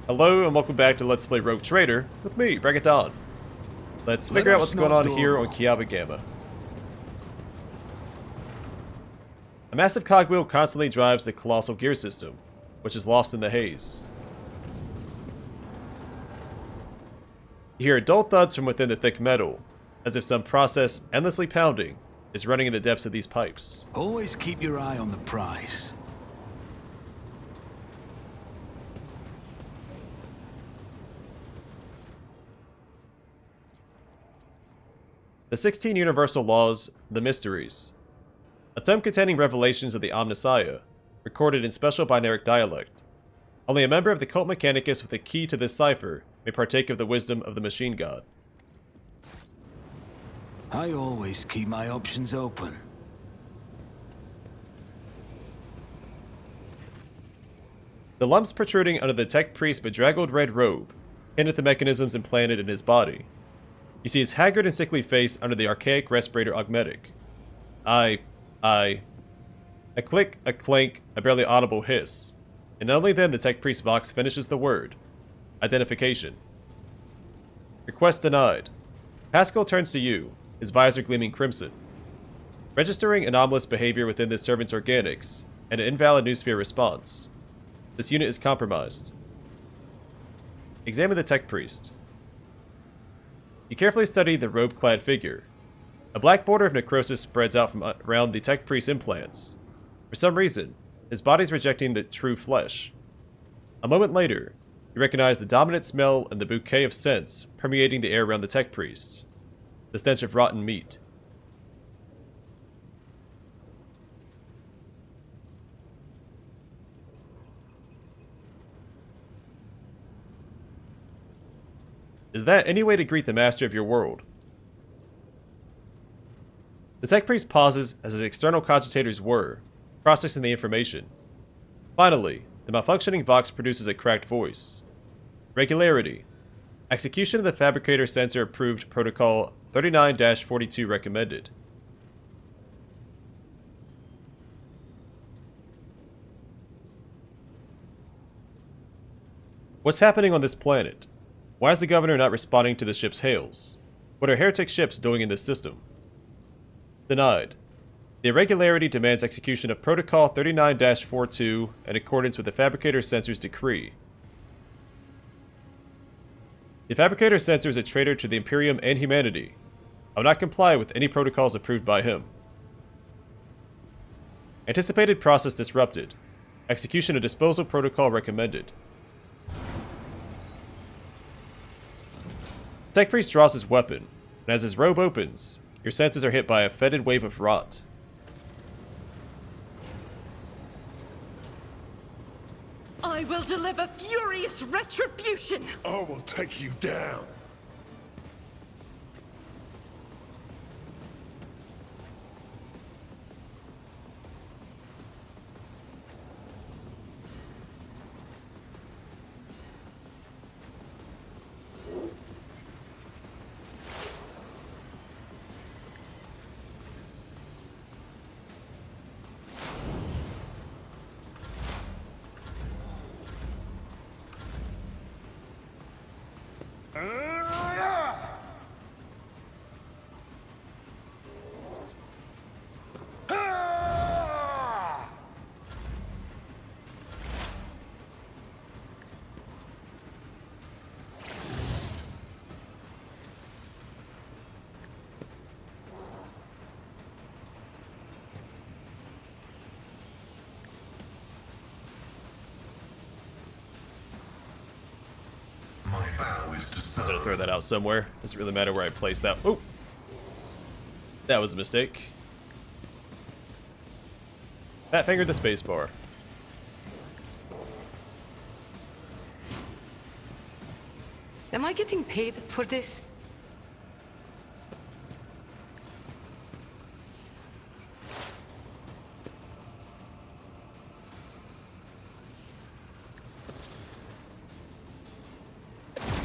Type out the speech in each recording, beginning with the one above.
Hello and welcome back to Let's Play Rogue Trader with me, Bring It On. Let's figure out what's going on here on Kiava Gamma. A massive cogwheel constantly drives the colossal gear system, which is lost in the haze. You hear dull thuds from within the thick metal, as if some process endlessly pounding is running in the depths of these pipes. Always keep your eye on the prize. The 16 Universal Laws, the Mysteries. A tome containing revelations of the Omnissiah, recorded in special binaric dialect. Only a member of the Cult Mechanicus with a key to this cipher may partake of the wisdom of the Machine God. I always keep my options open. The lumps protruding under the Tech Priest's bedraggled red robe hint at the mechanisms implanted in his body. You see his haggard and sickly face under the archaic respirator augmetic. A click, a clank, a barely audible hiss. And only then the Tech Priest Vox finishes the word. Identification. Request denied. Pascal turns to you, his visor gleaming crimson. Registering anomalous behavior within this servant's organics, and an invalid noosphere response. This unit is compromised. Examine the Tech Priest. You carefully study the robe-clad figure. A black border of necrosis spreads out from around the Tech Priest's implants. For some reason, his body's rejecting the true flesh. A moment later, you recognize the dominant smell and the bouquet of scents permeating the air around the Tech Priest. The stench of rotten meat. Is that any way to greet the master of your world? The Tech Priest pauses as his external cogitators whir, processing the information. Finally, the malfunctioning Vox produces a cracked voice. Regularity. Execution of the Fabricator Sensor approved Protocol 39-42 recommended. What's happening on this planet? Why is the governor not responding to the ship's hails? What are heretic ships doing in this system? Denied. The irregularity demands execution of Protocol 39-42 in accordance with the Fabricator Sensor's decree. The Fabricator Sensor is a traitor to the Imperium and humanity. I will not comply with any protocols approved by him. Anticipated process disrupted. Execution of disposal protocol recommended. Tech Priest draws his weapon, and as his robe opens, your senses are hit by a fetid wave of rot. I will deliver furious retribution! I will take you down. I'm gonna throw that out somewhere. Doesn't really matter where I place that. Oh! That was a mistake. Fat fingered the spacebar. Am I getting paid for this?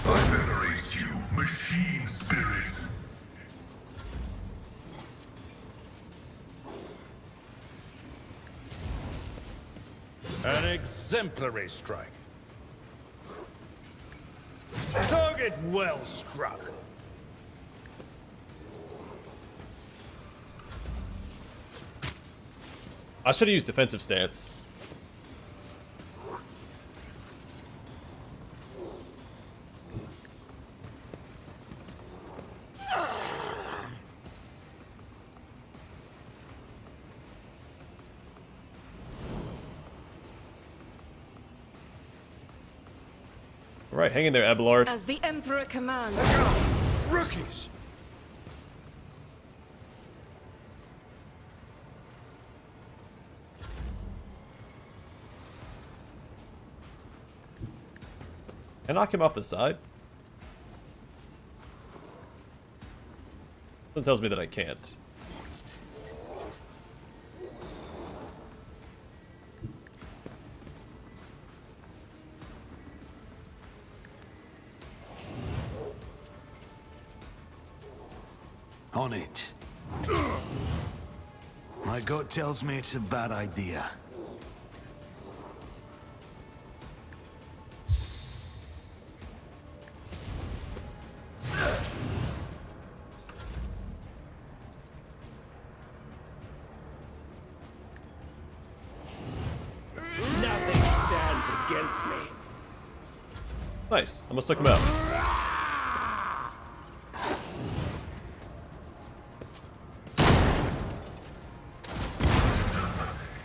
I venerate you, machine spirits. An exemplary strike. Target well struck. I should have used defensive stance. Alright, hang in there, Abelard. As the Emperor commands. Rookies! Can I knock him off the side? Something tells me that I can't. On it. My gut tells me it's a bad idea. Nothing stands against me. Nice, almost took him out.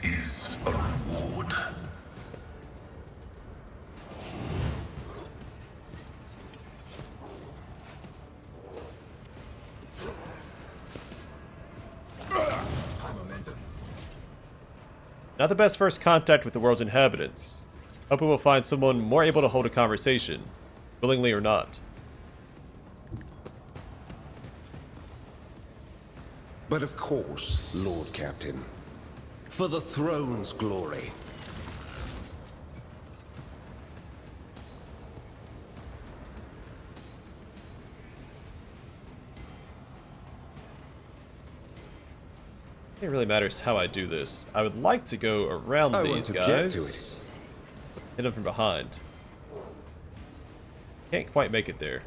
Is a reward. Not the best first contact with the world's inhabitants. Hope we will find someone more able to hold a conversation, willingly or not. But of course, Lord Captain. For the throne's glory. It really matters how I do this. I would like to go around I won't these object guys. to it. Hit them from behind. Can't quite make it there.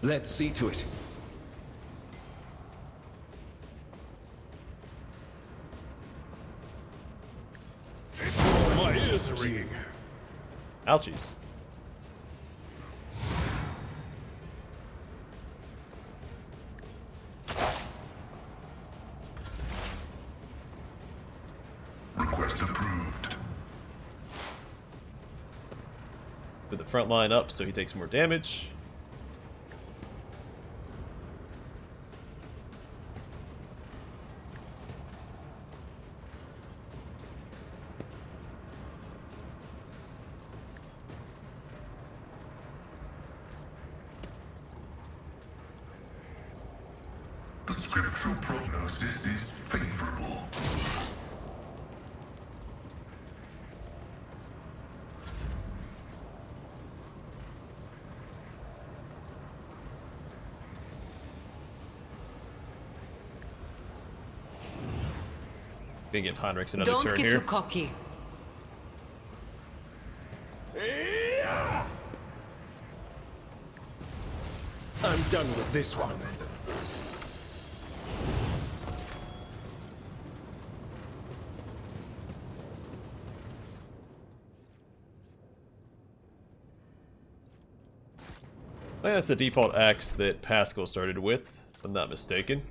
Let's see to it. My ears are ringing. Ouchies. Request approved. Put the front line up so he takes more damage. The scriptural prognosis is favorable. Gonna give Heinrichs another Don't turn get here. too cocky. I'm done with this one. I think that's the default axe that Pascal started with, if I'm not mistaken.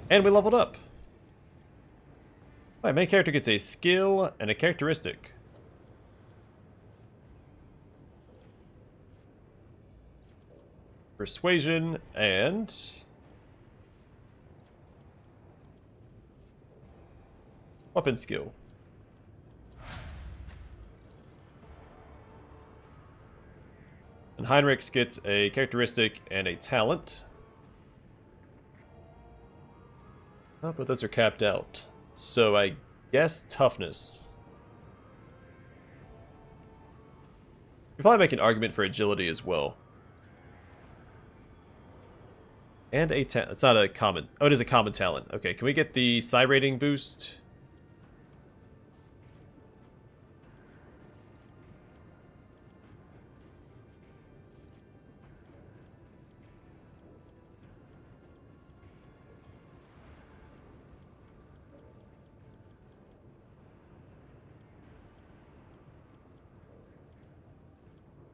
And we leveled up. My main character gets a skill and a characteristic. Persuasion and weapon skill. And Heinrichs gets a characteristic and a talent. Oh, but those are capped out. So I guess toughness. Could probably make an argument for agility as well. And a talent. It's not a common. Oh, it is a common talent. Okay, can we get the psi rating boost?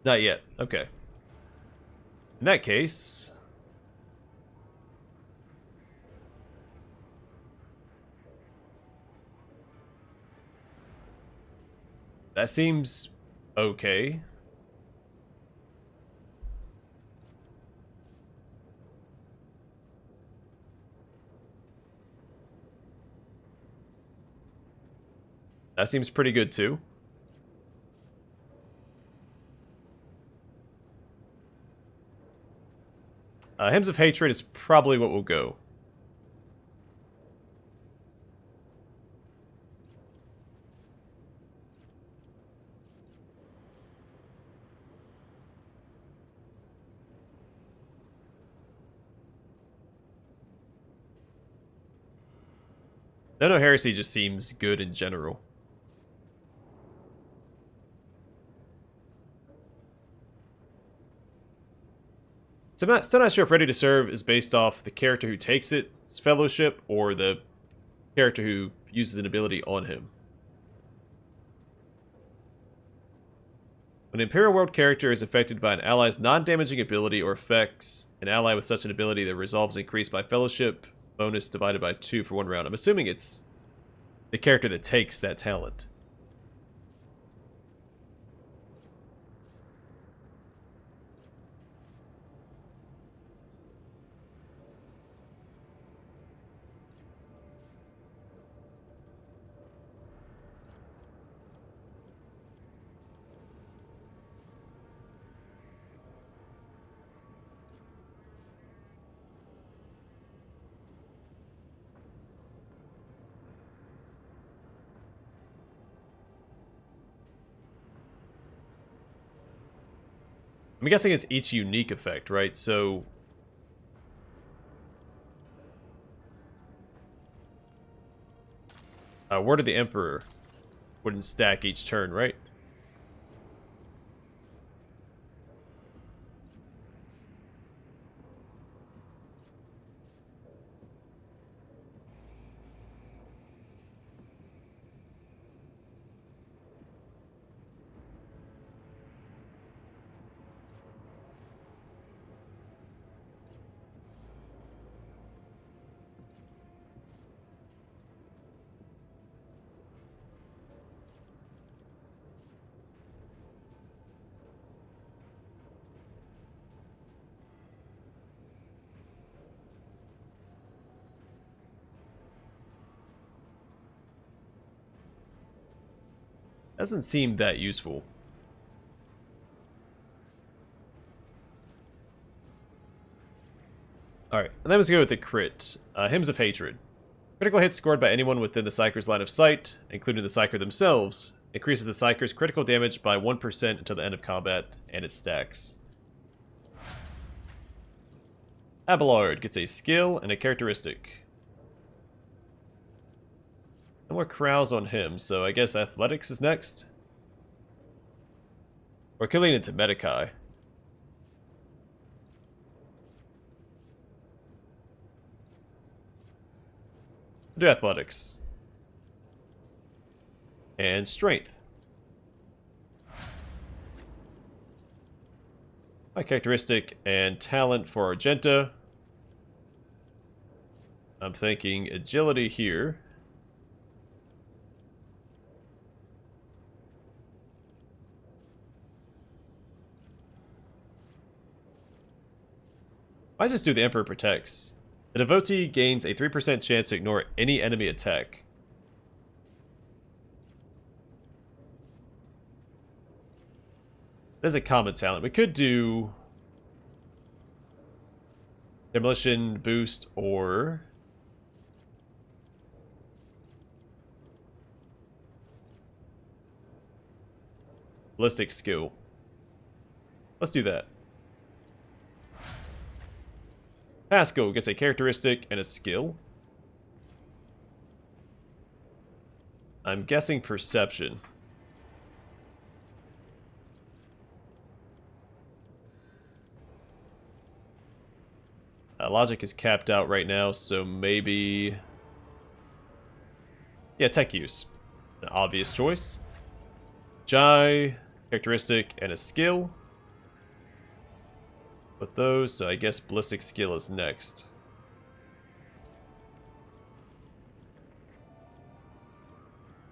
Not yet. Okay. In that case... that seems okay. That seems pretty good too. Hymns of Hatred is probably what will go. No Heresy just seems good in general. So I'm still not sure if Ready to Serve is based off the character who takes its fellowship or the character who uses an ability on him. When an Imperial World character is affected by an ally's non-damaging ability or affects an ally with such an ability, the resolve is increased by fellowship, bonus divided by 2 for 1 round. I'm assuming it's the character that takes that talent. I'm guessing it's each unique effect, right? So... Word of the Emperor wouldn't stack each turn, right? Doesn't seem that useful. Alright, and then let's go with the crit. Hymns of Hatred. Critical hits scored by anyone within the Psyker's line of sight, including the Psyker themselves, increases the Psyker's critical damage by 1% until the end of combat, and it stacks. Abelard gets a skill and a characteristic. No more carouse on him, so I guess Athletics is next? Or could lean into Medicae. Do Athletics. And Strength. My characteristic and talent for Argenta. I'm thinking Agility here. I just do the Emperor Protects. The devotee gains a 3% chance to ignore any enemy attack. That's a common talent. We could do Demolition Boost or Ballistic Skill. Let's do that. Pascal gets a characteristic and a skill. I'm guessing perception. Logic is capped out right now, so maybe... Yeah, tech use. An obvious choice. Jai, characteristic, and a skill. With those, so I guess ballistic skill is next.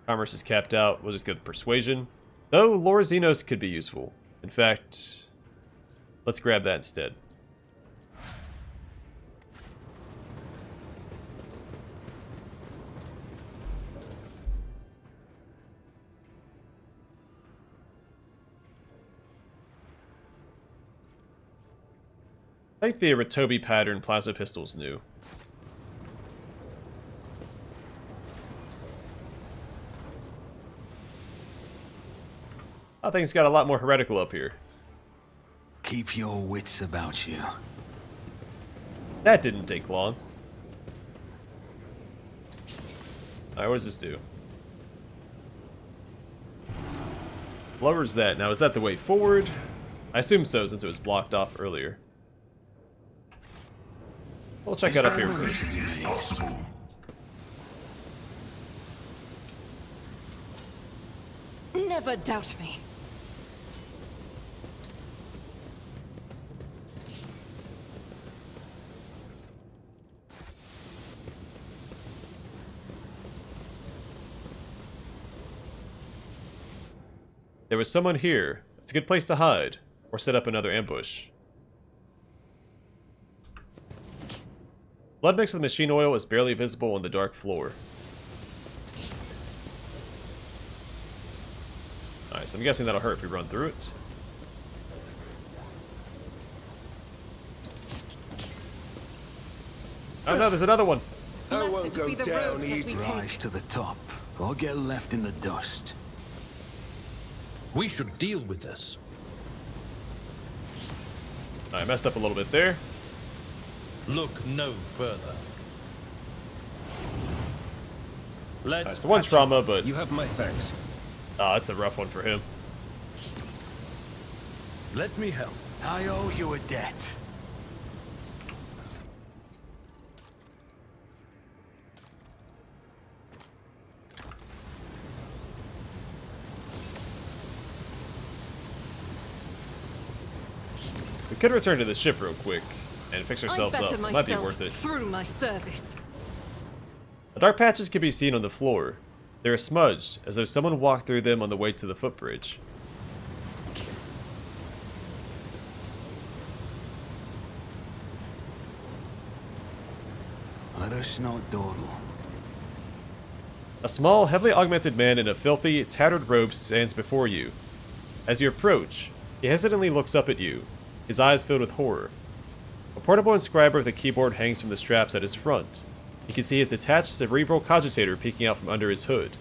Commerce is capped out. We'll just go with persuasion. Though Lore Xenos could be useful. In fact, let's grab that instead. I think the Ratobi pattern plasma pistol's new. I think it's got a lot more heretical up here. Keep your wits about you. That didn't take long. Alright, what does this do? Lowers that. Now, is that the way forward? I assume so, since it was blocked off earlier. We'll check that up here. This is possible. Never doubt me. There was someone here. It's a good place to hide, or set up another ambush. Blood mixed with machine oil is barely visible on the dark floor. Alright, so I'm guessing that'll hurt if we run through it. Oh no, there's another one! I won't Blessed go be the down road that easy. we take. Rise to the top, or get left in the dust. We should deal with this. I messed up a little bit there. Look no further. Alright, so one trauma, but You have my thanks. that's a rough one for him. Let me help. I owe you a debt. We could return to the ship real quick and fix I ourselves better up. Might myself be worth it. through my service. The dark patches can be seen on the floor. They are smudged, as though someone walked through them on the way to the footbridge. Let us not dawdle. A small, heavily augmented man in a filthy, tattered robe stands before you. As you approach, he hesitantly looks up at you, his eyes filled with horror. A portable inscriber with a keyboard hangs from the straps at his front. You can see his detached cerebral cogitator peeking out from under his hood.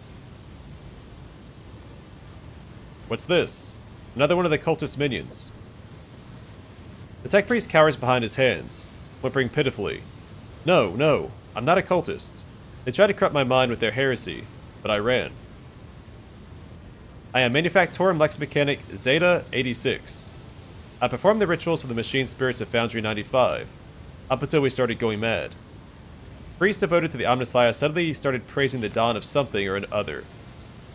What's this? Another one of the cultist minions. The tech priest cowers behind his hands, whimpering pitifully. No, no, I'm not a cultist. They tried to corrupt my mind with their heresy, but I ran. I am manufactorum lex mechanic Zeta 86. I performed the rituals for the machine spirits of Foundry 95, up until we started going mad. Priests devoted to the Omnissiah suddenly started praising the dawn of something or other.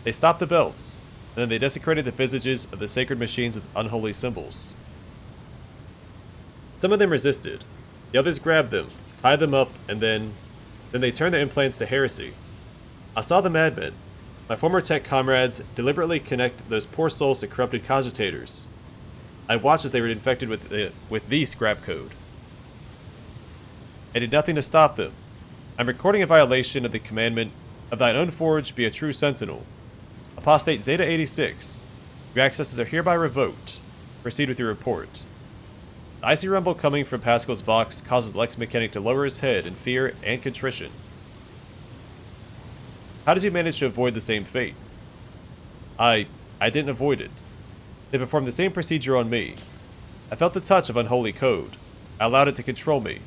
They stopped the belts, and then they desecrated the visages of the sacred machines with unholy symbols. Some of them resisted. The others grabbed them, tied them up, and then they turned their implants to heresy. I saw the madmen, my former tech comrades, deliberately connect those poor souls to corrupted cogitators. I watched as they were infected with the scrap code. I did nothing to stop them. I'm recording a violation of the commandment of thine own forge be a true sentinel. Apostate Zeta 86. Your accesses are hereby revoked. Proceed with your report. The icy rumble coming from Pascal's Vox causes the Lex Mechanic to lower his head in fear and contrition. How did you manage to avoid the same fate? I didn't avoid it. They performed the same procedure on me. I felt the touch of unholy code. I allowed it to control me.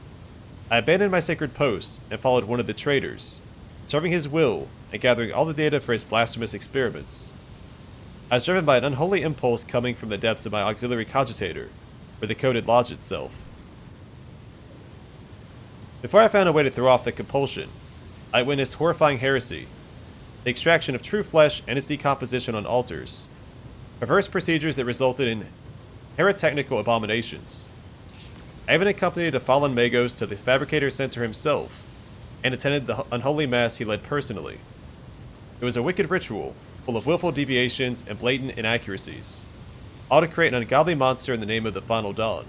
I abandoned my sacred post and followed one of the traitors, serving his will and gathering all the data for his blasphemous experiments. I was driven by an unholy impulse coming from the depths of my auxiliary cogitator, where the code had lodged itself. Before I found a way to throw off the compulsion, I witnessed horrifying heresy, the extraction of true flesh and its decomposition on altars, perverse procedures that resulted in heretical abominations. I even accompanied a fallen Magos to the Fabricator Censor himself, and attended the unholy mass he led personally. It was a wicked ritual, full of willful deviations and blatant inaccuracies, all to create an ungodly monster in the name of the Final Dawn.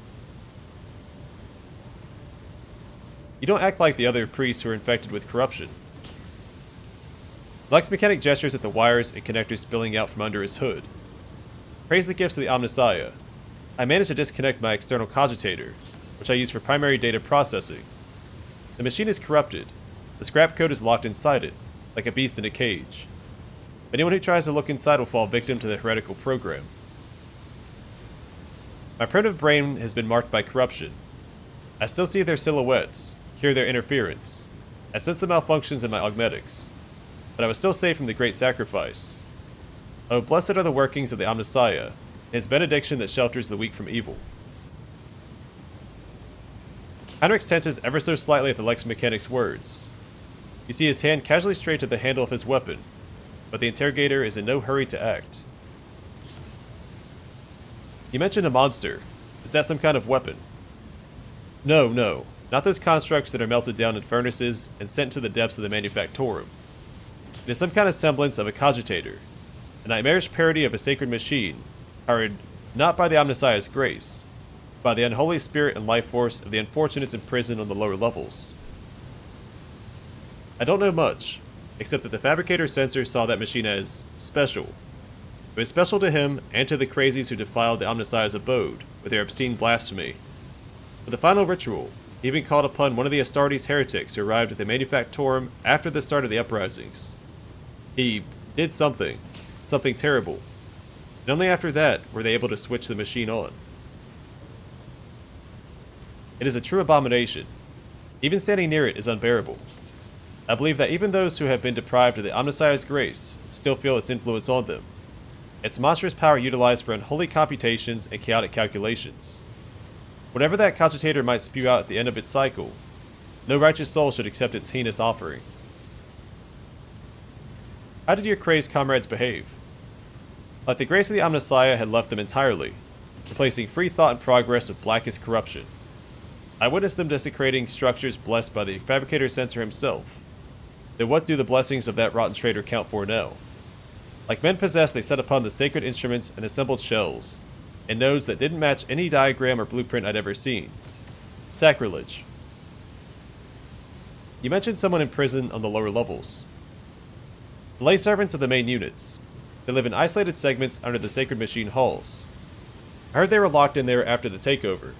You don't act like the other priests who are infected with corruption. Lex Mechanic gestures at the wires and connectors spilling out from under his hood. Praise the gifts of the Omnissiah. I managed to disconnect my external cogitator, which I use for primary data processing. The machine is corrupted. The scrap code is locked inside it, like a beast in a cage. Anyone who tries to look inside will fall victim to the heretical program. My primitive brain has been marked by corruption. I still see their silhouettes, hear their interference. I sense the malfunctions in my augmetics. But I was still saved from the great sacrifice. Oh, blessed are the workings of the Omnissiah, and his benediction that shelters the weak from evil. Heinrich tenses ever so slightly at the Lex Mechanic's words. You see his hand casually straight to the handle of his weapon, but the interrogator is in no hurry to act. You mentioned a monster. Is that some kind of weapon? No, not those constructs that are melted down in furnaces and sent to the depths of the manufactorum. It is some kind of semblance of a cogitator, a nightmarish parody of a sacred machine, powered not by the Omnissiah's grace, but by the unholy spirit and life force of the unfortunates imprisoned on the lower levels. I don't know much, except that the Fabricator Censor saw that machine as special. It was special to him and to the crazies who defiled the Omnissiah's abode with their obscene blasphemy. For the final ritual, he even called upon one of the Astartes heretics who arrived at the manufactorum after the start of the uprisings. He did something terrible, and only after that were they able to switch the machine on. It is a true abomination. Even standing near it is unbearable. I believe that even those who have been deprived of the Omnissiah's grace still feel its influence on them. Its monstrous power utilized for unholy computations and chaotic calculations. Whatever that cogitator might spew out at the end of its cycle, no righteous soul should accept its heinous offering. How did your crazed comrades behave? Like the grace of the Omnissiah had left them entirely, replacing free thought and progress with blackest corruption. I witnessed them desecrating structures blessed by the Fabricator Censor himself. Then what do the blessings of that rotten traitor count for now? Like men possessed, they set upon the sacred instruments and assembled shells, and nodes that didn't match any diagram or blueprint I'd ever seen. Sacrilege. You mentioned someone in prison on the lower levels. The lay servants of the main units. They live in isolated segments under the sacred machine halls. I heard they were locked in there after the takeover.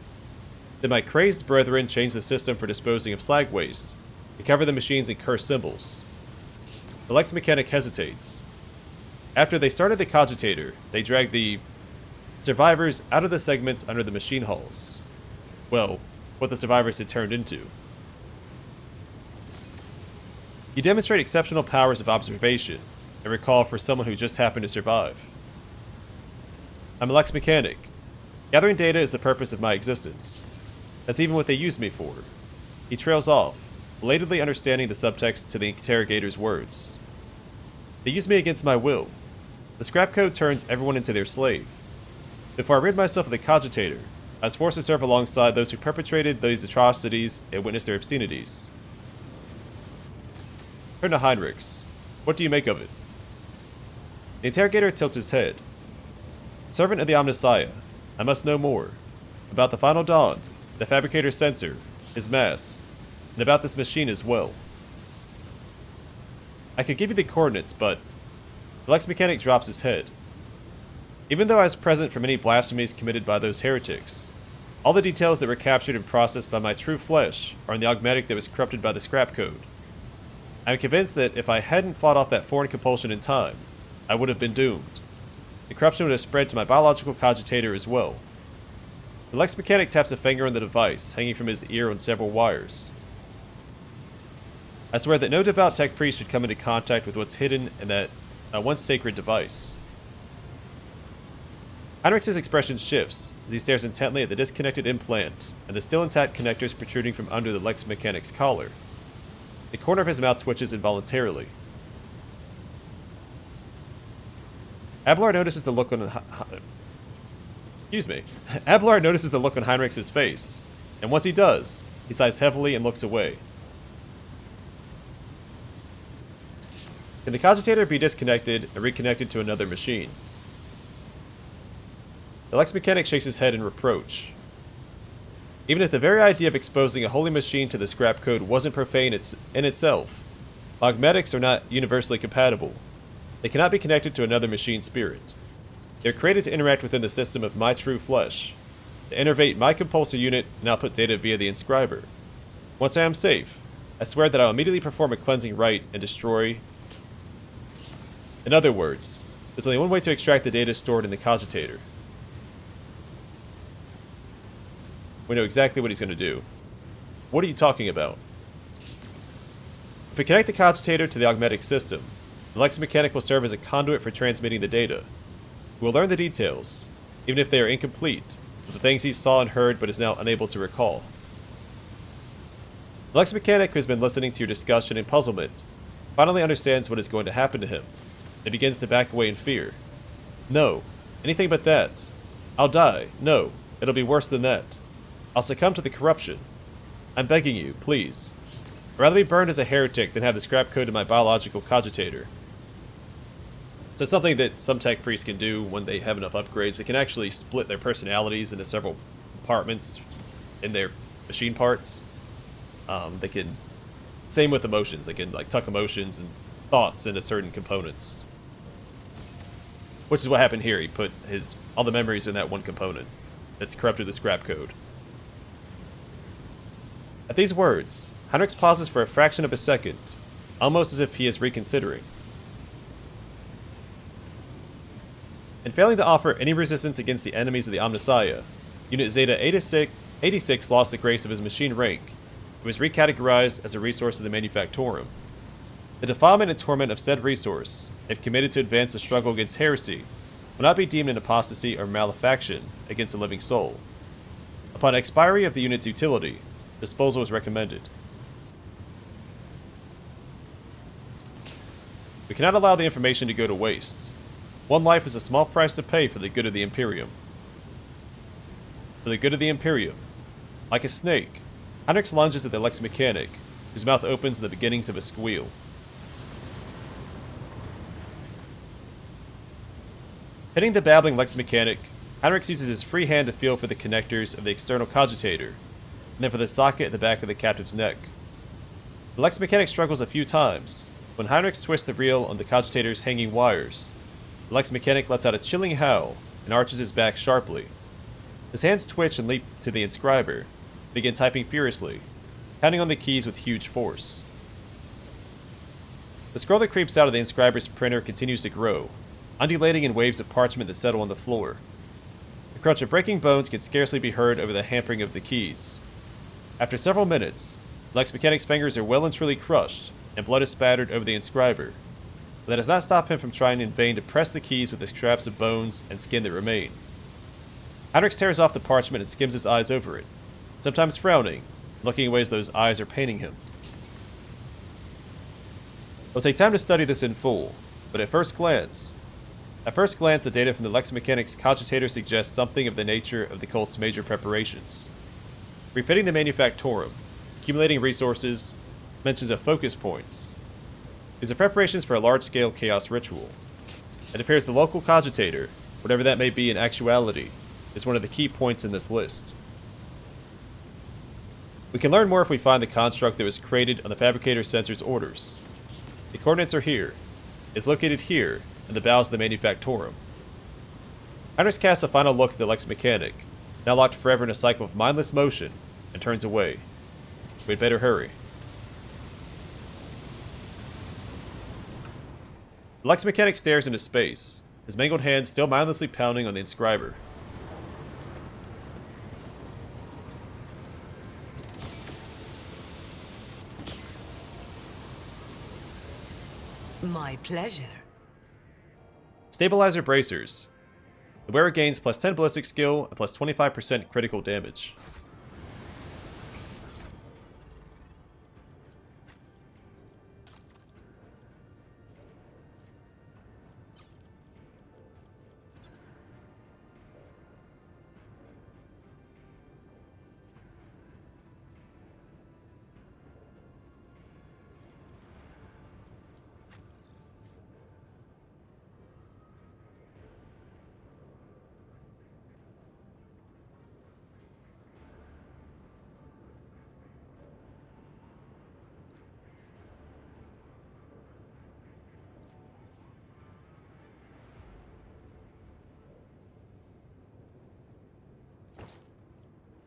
Then my crazed brethren changed the system for disposing of slag waste, to cover the machines in cursed symbols. The Lex Mechanic hesitates. After they started the cogitator, they dragged the survivors out of the segments under the machine halls. Well, what the survivors had turned into. You demonstrate exceptional powers of observation and recall for someone who just happened to survive. I'm a Lex Mechanic. Gathering data is the purpose of my existence. That's even what they used me for. He trails off, belatedly understanding the subtext to the interrogator's words. They use me against my will. The scrap code turns everyone into their slave. Before I rid myself of the cogitator, I was forced to serve alongside those who perpetrated these atrocities and witnessed their obscenities. Turn to Heinrichs. What do you make of it? The interrogator tilts his head. Servant of the Omnissiah, I must know more. About the Final Dawn, the Fabricator Censor, his mass, and about this machine as well. I could give you the coordinates, but the Lex Mechanic drops his head. Even though I was present for many blasphemies committed by those heretics, all the details that were captured and processed by my true flesh are in the augmetic that was corrupted by the scrap code. I am convinced that if I hadn't fought off that foreign compulsion in time, I would have been doomed. The corruption would have spread to my biological cogitator as well. The Lex Mechanic taps a finger on the device, hanging from his ear on several wires. I swear that no devout tech priest should come into contact with what's hidden in that once sacred device. Heinrich's expression shifts as he stares intently at the disconnected implant and the still intact connectors protruding from under the Lex Mechanic's collar. The corner of his mouth twitches involuntarily. Abelard notices the look on Abelard notices the look on Heinrich's face, and once he does, he sighs heavily and looks away. Can the cogitator be disconnected and reconnected to another machine? The Lex Mechanic shakes his head in reproach. Even if the very idea of exposing a holy machine to the scrap code wasn't profane in itself, augmetics are not universally compatible. They cannot be connected to another machine spirit. They are created to interact within the system of my true flesh, to innervate my compulsor unit and output data via the inscriber. Once I am safe, I swear that I will immediately perform a cleansing rite and destroy. In other words, there's only one way to extract the data stored in the cogitator. We know exactly what he's going to do. What are you talking about? If we connect the cogitator to the augmetic system, the Lex Mechanic will serve as a conduit for transmitting the data. We will learn the details, even if they are incomplete, of the things he saw and heard but is now unable to recall. The Lex Mechanic, who has been listening to your discussion in puzzlement, finally understands what is going to happen to him, and begins to back away in fear. No, anything but that. I'll die. No, it'll be worse than that. I'll succumb to the corruption. I'm begging you, please. I'd rather be burned as a heretic than have the scrap code in my biological cogitator. So something that some tech priests can do when they have enough upgrades, they can actually split their personalities into several compartments in their machine parts. They can, same with emotions, they can like tuck emotions and thoughts into certain components. Which is what happened here. He put all the memories in that one component that's corrupted the scrap code. At these words, Heinrich pauses for a fraction of a second, almost as if he is reconsidering. In failing to offer any resistance against the enemies of the Omnissiah, Unit Zeta 86 lost the grace of his machine rank and was recategorized as a resource of the manufactorum. The defilement and torment of said resource, if committed to advance the struggle against heresy, will not be deemed an apostasy or malefaction against a living soul. Upon expiry of the unit's utility, disposal is recommended. We cannot allow the information to go to waste. One life is a small price to pay for the good of the Imperium. For the good of the Imperium. Like a snake, Heinrich lunges at the Lex Mechanic, whose mouth opens in the beginnings of a squeal. Hitting the babbling Lex Mechanic, Heinrich uses his free hand to feel for the connectors of the external cogitator, and then for the socket at the back of the captive's neck. The Lex Mechanic struggles a few times. When Heinrich twists the reel on the cogitator's hanging wires, the Lex Mechanic lets out a chilling howl and arches his back sharply. His hands twitch and leap to the inscriber, begin typing furiously, pounding on the keys with huge force. The scroll that creeps out of the inscriber's printer continues to grow, undulating in waves of parchment that settle on the floor. The crunch of breaking bones can scarcely be heard over the hampering of the keys. After several minutes, Lex Mechanic's fingers are well and truly crushed, and blood is spattered over the inscriber. But that does not stop him from trying in vain to press the keys with the scraps of bones and skin that remain. Heinrich tears off the parchment and skims his eyes over it, sometimes frowning, looking away as though his eyes are paining him. It'll take time to study this in full, but at first glance, the data from the Lex Mechanic's cogitator suggests something of the nature of the cult's major preparations. Refitting the manufactorum, accumulating resources, mentions of focus points. These are preparations for a large-scale chaos ritual. It appears the local cogitator, whatever that may be in actuality, is one of the key points in this list. We can learn more if we find the construct that was created on the fabricator sensor's orders. The coordinates are here. It's located here, in the bowels of the manufactorum. Heinrich casts a final look at the Lex Mechanic, now locked forever in a cycle of mindless motion, and turns away. We'd better hurry. The Lex Mechanic stares into space, his mangled hands still mindlessly pounding on the inscriber. My pleasure. Stabilizer bracers. The wearer gains plus 10 ballistic skill and plus 25% critical damage.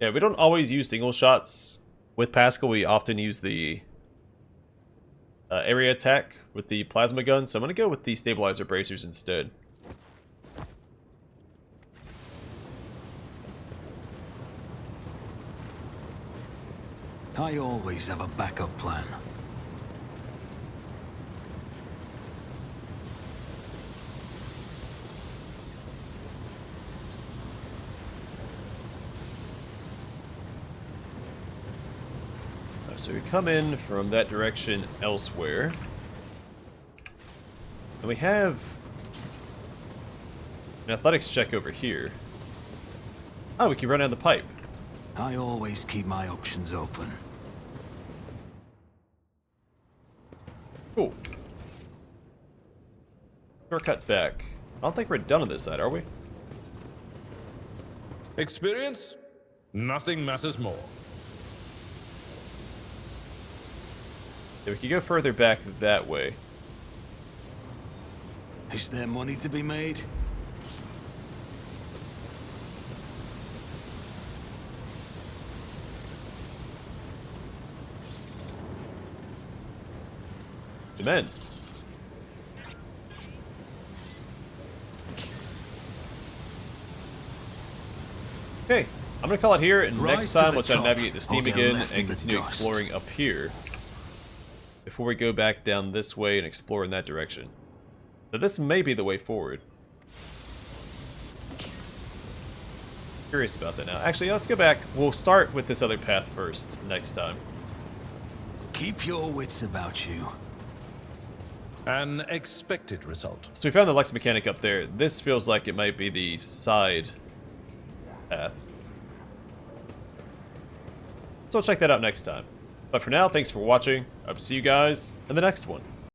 Yeah, we don't always use single shots. With Pascal, we often use the area attack with the plasma gun, so I'm going to go with the stabilizer bracers instead. I always have a backup plan. So we come in from that direction elsewhere. And we have an athletics check over here. Oh, we can run down the pipe. I always keep my options open. Cool. Shortcut back. I don't think we're done on this side, are we? Experience? Nothing matters more. Yeah, we could go further back that way. Is there money to be made? Immense. Okay, I'm gonna call it here, and Rise next to time the we'll try to top, navigate the steam or get again left and in the continue dust. exploring up here before we go back down this way and explore in that direction. So this may be the way forward. Curious about that now. Actually, let's go back. We'll start with this other path first next time. Keep your wits about you. An expected result. So we found the Lex mechanic up there. This feels like it might be the side path. So we'll check that out next time. But for now, thanks for watching. I hope to see you guys in the next one.